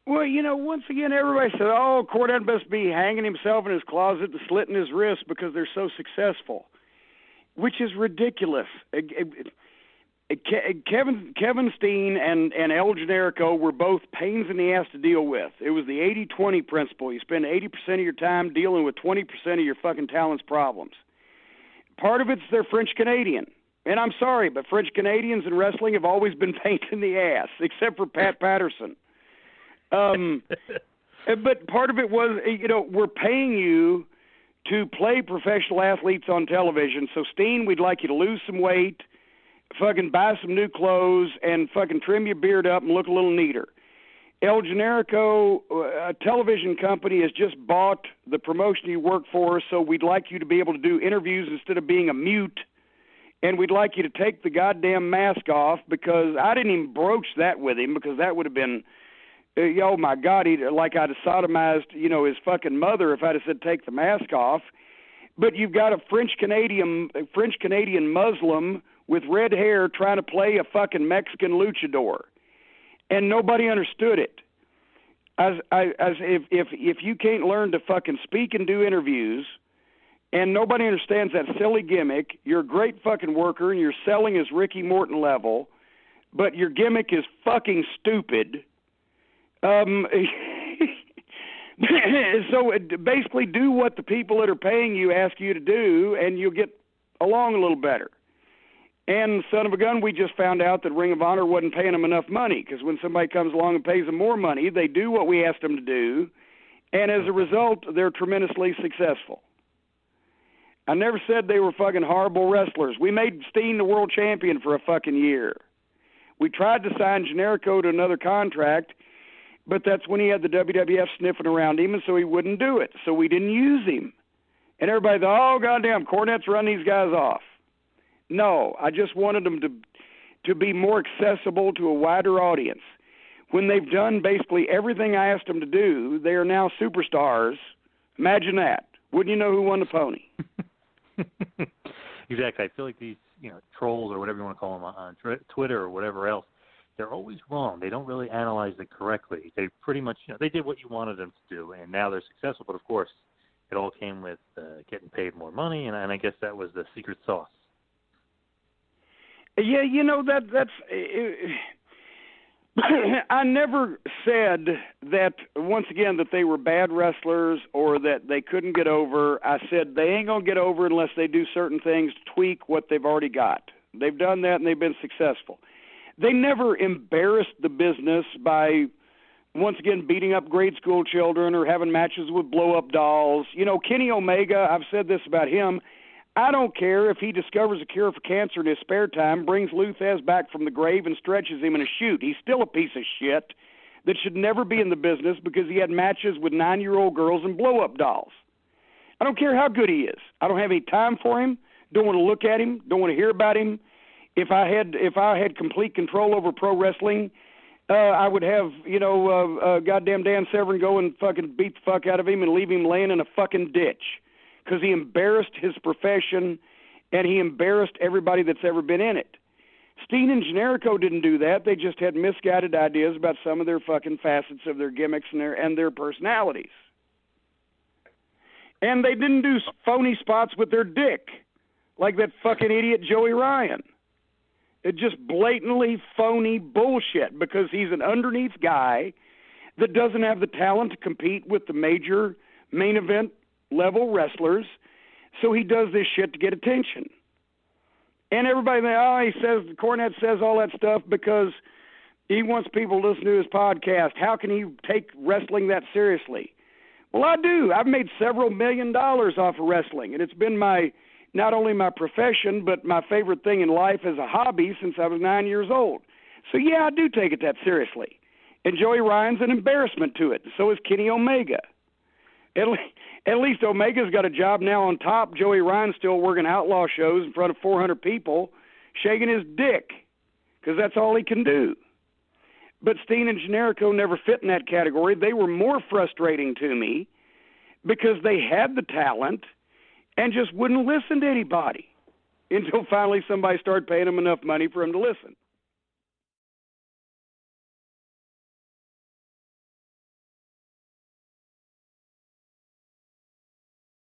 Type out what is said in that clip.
Well, once again, everybody said, oh, Cornette must be hanging himself in his closet and slitting his wrists because they're so successful, which is ridiculous. Kevin Steen and El Generico were both pains in the ass to deal with. It was the 80-20 principle. You spend 80% of your time dealing with 20% of your fucking talent's problems. Part of it's they're French-Canadian. And I'm sorry, but French-Canadians in wrestling have always been pains in the ass, except for Pat Patterson. But part of it was, we're paying you to play professional athletes on television. So, Steen, we'd like you to lose some weight, fucking buy some new clothes, and fucking trim your beard up and look a little neater. El Generico, a television company, has just bought the promotion you work for, so we'd like you to be able to do interviews instead of being a mute, and we'd like you to take the goddamn mask off, because I didn't even broach that with him, because that would have been, oh my God, I'd have sodomized, his fucking mother if I'd have said take the mask off. But you've got a French-Canadian Muslim with red hair trying to play a fucking Mexican luchador, and nobody understood it. If you can't learn to fucking speak and do interviews, and nobody understands that silly gimmick, you're a great fucking worker and you're selling as Ricky Morton level, but your gimmick is fucking stupid. So basically do what the people that are paying you ask you to do, and you'll get along a little better. And son of a gun, we just found out that Ring of Honor wasn't paying them enough money, because when somebody comes along and pays them more money, they do what we asked them to do, and as a result, they're tremendously successful. I never said they were fucking horrible wrestlers. We made Steen the world champion for a fucking year. We tried to sign Generico to another contract, but that's when he had the WWF sniffing around him, and so he wouldn't do it. So we didn't use him. And everybody thought, oh, goddamn, Cornette's run these guys off. No, I just wanted them to be more accessible to a wider audience. When they've done basically everything I asked them to do, they are now superstars. Imagine that. Wouldn't you know who won the pony? Exactly. I feel like these, trolls or whatever you want to call them on Twitter or whatever else, they're always wrong. They don't really analyze it correctly. They pretty much, they did what you wanted them to do, and now they're successful. But, of course, it all came with getting paid more money, and I guess that was the secret sauce. Yeah, that's I never said that, once again, that they were bad wrestlers or that they couldn't get over. I said they ain't going to get over unless they do certain things to tweak what they've already got. They've done that, and they've been successful. They never embarrassed the business by, once again, beating up grade school children or having matches with blow-up dolls. Kenny Omega, I've said this about him, I don't care if he discovers a cure for cancer in his spare time, brings Lou Thez back from the grave, and stretches him in a chute. He's still a piece of shit that should never be in the business because he had matches with 9-year-old girls and blow-up dolls. I don't care how good he is. I don't have any time for him, don't want to look at him, don't want to hear about him. If I had complete control over pro wrestling, I would have, goddamn Dan Severn go and fucking beat the fuck out of him and leave him laying in a fucking ditch. Because he embarrassed his profession, and he embarrassed everybody that's ever been in it. Steen and Generico didn't do that. They just had misguided ideas about some of their fucking facets of their gimmicks and their personalities. And they didn't do phony spots with their dick, like that fucking idiot Joey Ryan. It's just blatantly phony bullshit, because he's an underneath guy that doesn't have the talent to compete with the major main event level wrestlers, so he does this shit to get attention. And everybody, Cornette says all that stuff because he wants people to listen to his podcast. How can he take wrestling that seriously? Well, I do. I've made several $1 million off of wrestling, and it's been not only my profession, but my favorite thing in life as a hobby since I was 9 years old. So yeah, I do take it that seriously. And Joey Ryan's an embarrassment to it. So is Kenny Omega. At least Omega's got a job now on top. Joey Ryan's still working outlaw shows in front of 400 people, shaking his dick, because that's all he can do. But Steen and Generico never fit in that category. They were more frustrating to me because they had the talent and just wouldn't listen to anybody until finally somebody started paying them enough money for them to listen.